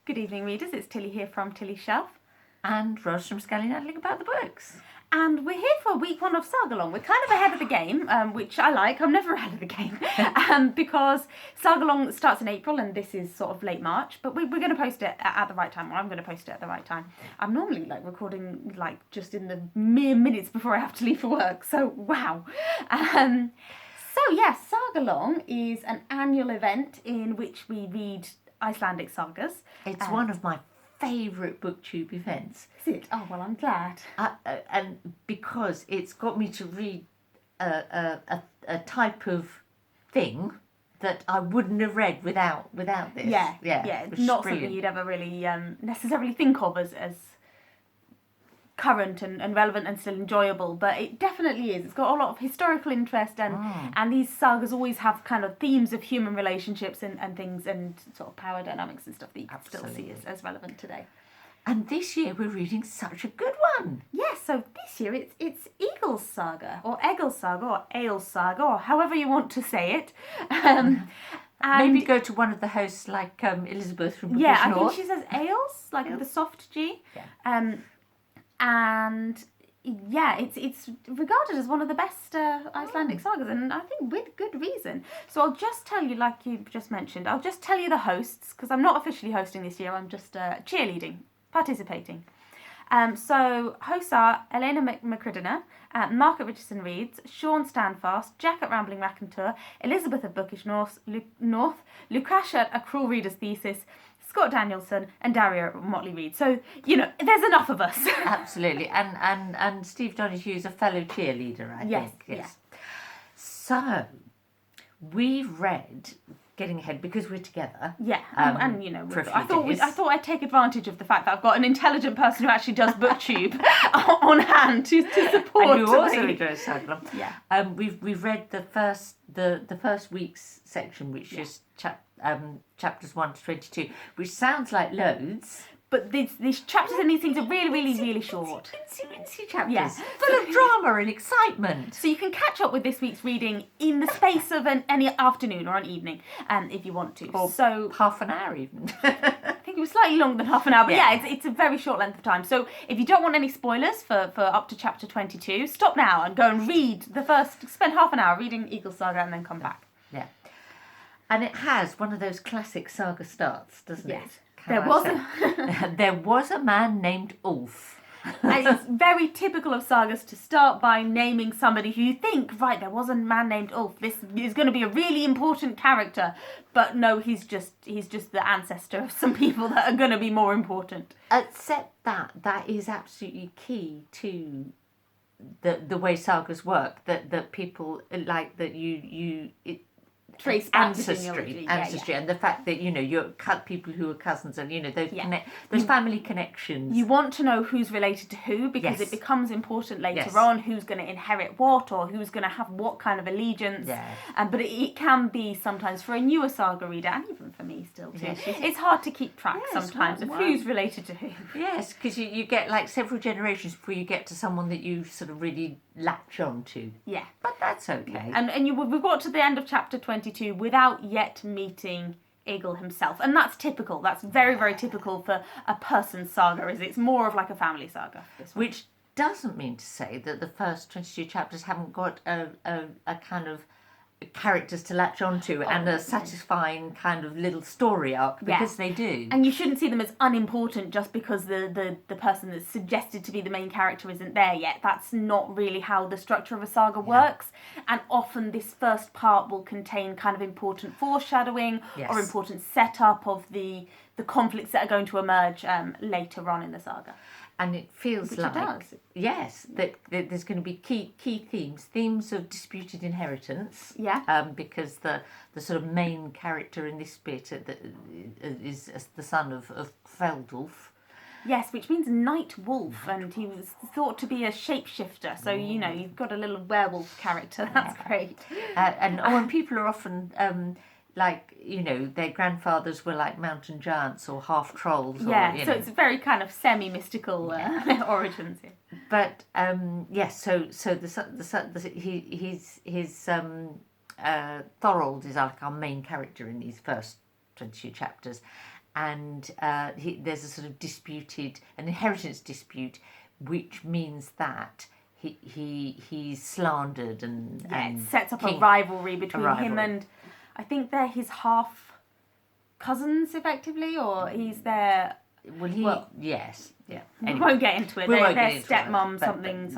Good evening, readers. It's Tilly here from Tilly's Shelf. And Rose from Scallinaddling About the Books. And we're here for week 1 of Sagalong. We're kind of ahead of the game, which I like. I'm never ahead of the game because Sagalong starts in April and this is sort of late March. But we're going to post it at the right time, or I'm going to post it at the right time. I'm normally recording just in the mere minutes before I have to leave for work. So, wow. So, yes, Sagalong is an annual event in which we read Icelandic sagas. It's one of my favourite booktube events. Is it? Oh, well, I'm glad. And because it's got me to read a type of thing that I wouldn't have read without this. Yeah. It's not something you'd ever really necessarily think of as current and relevant and still enjoyable, but it definitely is. It's got a lot of historical interest and these sagas always have kind of themes of human relationships and things and sort of power dynamics and stuff that you can still see as relevant today. And this year we're reading such a good one. Yes, so this year it's Egil's Saga, or Egil's Saga, or Egil's Saga, or however you want to say it. And maybe go to one of the hosts like Elizabeth from British I North. think she says Eils, with a soft G. Yeah. And yeah, it's regarded as one of the best Icelandic sagas, and I think with good reason. So I'll just tell you, like you just mentioned, I'll just tell you the hosts, because I'm not officially hosting this year, I'm just participating. So hosts are Elena McCridena, Margaret Richardson Reads, Sean Standfast, Jack at Rambling Raconteur, Elizabeth of Bookish North, Lucretia at A Cruel Reader's Thesis, Scott Danielson and Daria at Motley Reed. So, there's enough of us. Absolutely. And Steve Donoghue is a fellow cheerleader, I think. Yes. Yeah. So, we've read Getting Ahead because we're together. Yeah. For a few I thought I'd take advantage of the fact that I've got an intelligent person who actually does booktube on hand to support. And who also enjoys Sagalong. Yeah. We've read the first week's section, which is chapters 1 to 22, which sounds like loads. But these chapters and these things are really, really, really short. Wincy chapters. Full of drama and excitement. So you can catch up with this week's reading in the space of any afternoon or an evening, if you want to. Or so half an hour even. I think it was slightly longer than half an hour, but it's a very short length of time. So if you don't want any spoilers for up to chapter 22, stop now and go and spend half an hour reading Egil's Saga and then come back. Yeah. And it has one of those classic saga starts, doesn't it? There was a man named Ulf. And it's very typical of sagas to start by naming somebody who you think, right, there was a man named Ulf. This is going to be a really important character. But no, he's just the ancestor of some people that are going to be more important. Except that is absolutely key to the way sagas work. That people like that trace ancestry, and the fact that you're people who are cousins, and those family connections. You want to know who's related to who, because it becomes important later on who's going to inherit what, or who's going to have what kind of allegiance. But it can be sometimes for a newer saga reader, and even for me still too. It's hard to keep track sometimes of who's related to who. Yes, because you get several generations before you get to someone that you sort of really latch on to. Yeah, but that's okay. And we've got to the end of chapter 22 without yet meeting Egil himself, and that's typical. That's very, very typical for a person's saga. It's more of like a family saga. Which doesn't mean to say that the first 22 chapters haven't got a kind of characters to latch onto and a satisfying kind of little story arc, because they do. And you shouldn't see them as unimportant just because the person that's suggested to be the main character isn't there yet. That's not really how the structure of a saga works. And often this first part will contain kind of important foreshadowing or important setup of the conflicts that are going to emerge later on in the saga. And it feels that there's going to be key themes of disputed inheritance. Because the sort of main character in this bit is the son of Feldulf. Yes, which means night wolf, and he was thought to be a shapeshifter. So you've got a little werewolf character. That's great. And people are often their grandfathers were like mountain giants or half trolls. So it's very kind of semi-mystical origins here. But so his Thorold is like our main character in these first 22 chapters, and there's a sort of an inheritance dispute, which means that he's slandered and it sets up a rivalry between him and, I think they're his half cousins effectively, or he's their. Yes, yeah. Anyway, we won't get into it. They're stepmom, something.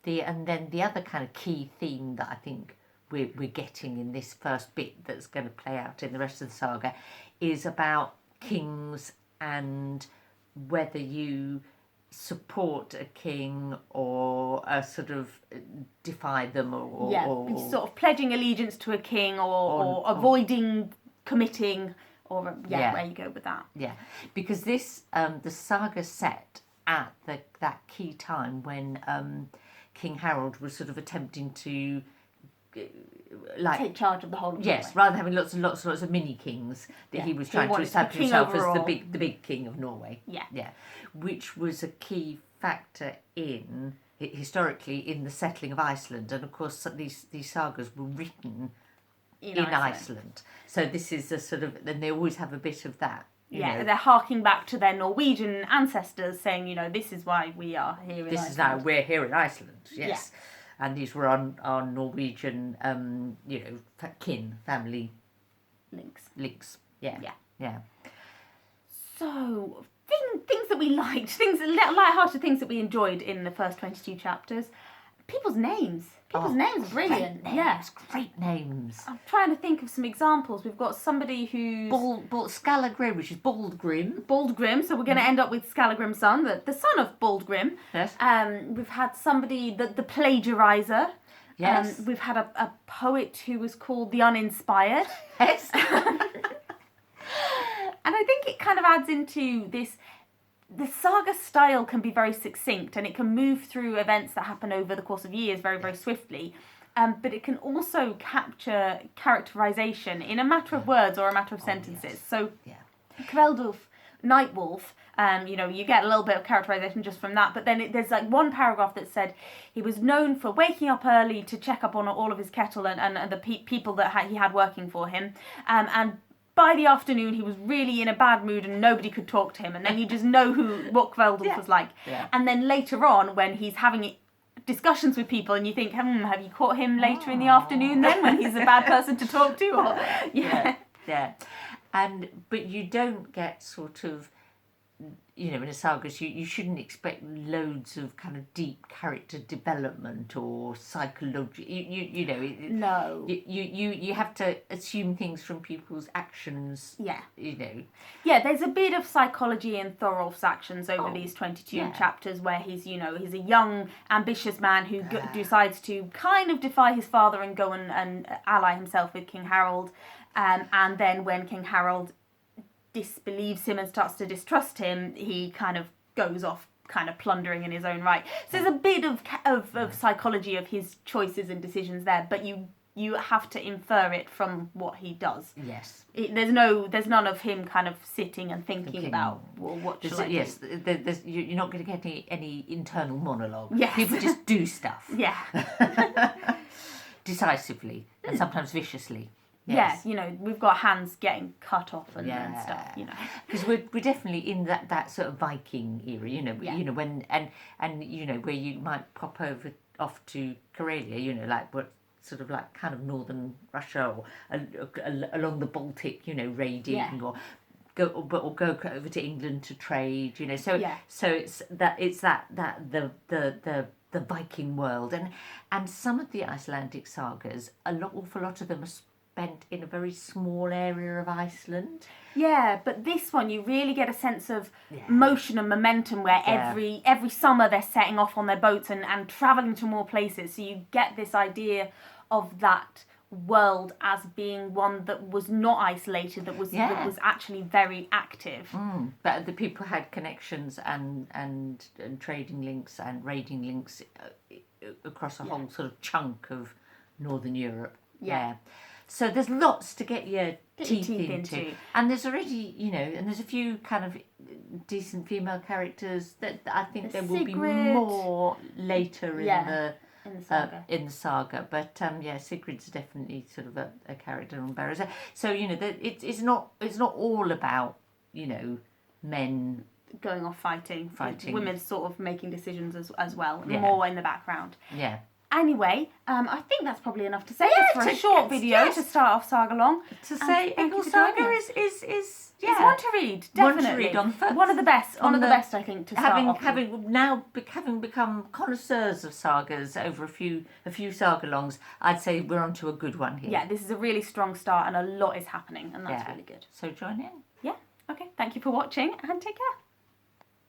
And then the other kind of key theme that I think we're getting in this first bit that's going to play out in the rest of the saga is about kings and whether you support a king or sort of defy them or sort of pledging allegiance to a king or avoiding committing or where you go with that. Yeah, because this the saga set at that key time when King Harold was sort of attempting to take charge of the whole of Norway. Rather than having lots of mini kings, that he was trying to establish himself as the big king of Norway. Yeah, which was a key factor in historically in the settling of Iceland, and of course these sagas were written in Iceland. So this is a sort of, and they always have a bit of that. They're harking back to their Norwegian ancestors, saying, this is why we are here in Iceland. This is now we're here in Iceland. Yes. Yeah. And these were our Norwegian, family links. Yeah. So, things that we liked, light-hearted things that we enjoyed in the first 22 chapters. People's names. Names are brilliant. Great names. I'm trying to think of some examples. We've got somebody who's... Skallagrim, which is Baldgrim. Baldgrim, so we're going to end up with Skallagrim's son, the son of Baldgrim. Yes. We've had somebody, the plagiarizer. Yes. We've had a poet who was called the Uninspired. Yes. And I think it kind of adds into this... The saga style can be very succinct and it can move through events that happen over the course of years very, very swiftly. But it can also capture characterization in a matter of words or a matter of sentences. Yes. So, Kveldulf, Nightwolf, you get a little bit of characterization just from that. But then there's one paragraph that said he was known for waking up early to check up on all of his kettle and the people that he had working for him. And by the afternoon, he was really in a bad mood and nobody could talk to him. And then you just know what Kveldulf was like. Yeah. And then later on, when he's having discussions with people and you think, have you caught him later in the afternoon then when he's a bad person to talk to? Or, Yeah. But you don't get sort of, in a saga, you shouldn't expect loads of kind of deep character development or psychology. No. You have to assume things from people's actions. Yeah. Yeah, there's a bit of psychology in Thorolf's actions over these 22 chapters where he's a young, ambitious man who decides to kind of defy his father and go and ally himself with King Harold. And then when King Harold disbelieves him and starts to distrust him, he kind of goes off kind of plundering in his own right. So there's a bit of psychology of his choices and decisions there, but you have to infer it from what he does. Yes. There's none of him kind of sitting and thinking about what should I do. You're not going to get any internal monologue. Yes. People just do stuff. Yeah. Decisively and sometimes viciously. Yes. Yeah, we've got hands getting cut off and stuff, Because we're definitely in that sort of Viking era, when where you might pop off to Karelia, what sort of like kind of northern Russia or along the Baltic, raiding or go over to England to trade, So it's the Viking world, and some of the Icelandic sagas, awful lot of them are spent in a very small area of Iceland. Yeah, but this one you really get a sense of motion and momentum where every summer they're setting off on their boats and travelling to more places. So you get this idea of that world as being one that was not isolated, that was actually very active. But the people had connections and trading links and raiding links across a whole sort of chunk of Northern Europe. Yeah. So there's lots to get your teeth into. And there's already, and there's a few kind of decent female characters that I think there will be more later in the saga. But Sigrid's definitely sort of a character on Barrows. So it's not all about men going off fighting. Women sort of making decisions as well, Yeah. more in the background. Yeah. Anyway, I think that's probably enough to say just for a short video to start off Sagalong. To say Egil Saga is It's one to read, definitely. One to read on the one of the best. One of the best, I think, to start off. Having become connoisseurs of sagas over a few Sagalongs, I'd say we're onto a good one here. Yeah, this is a really strong start, and a lot is happening, and that's really good. So join in. Yeah. Okay. Thank you for watching, and take care.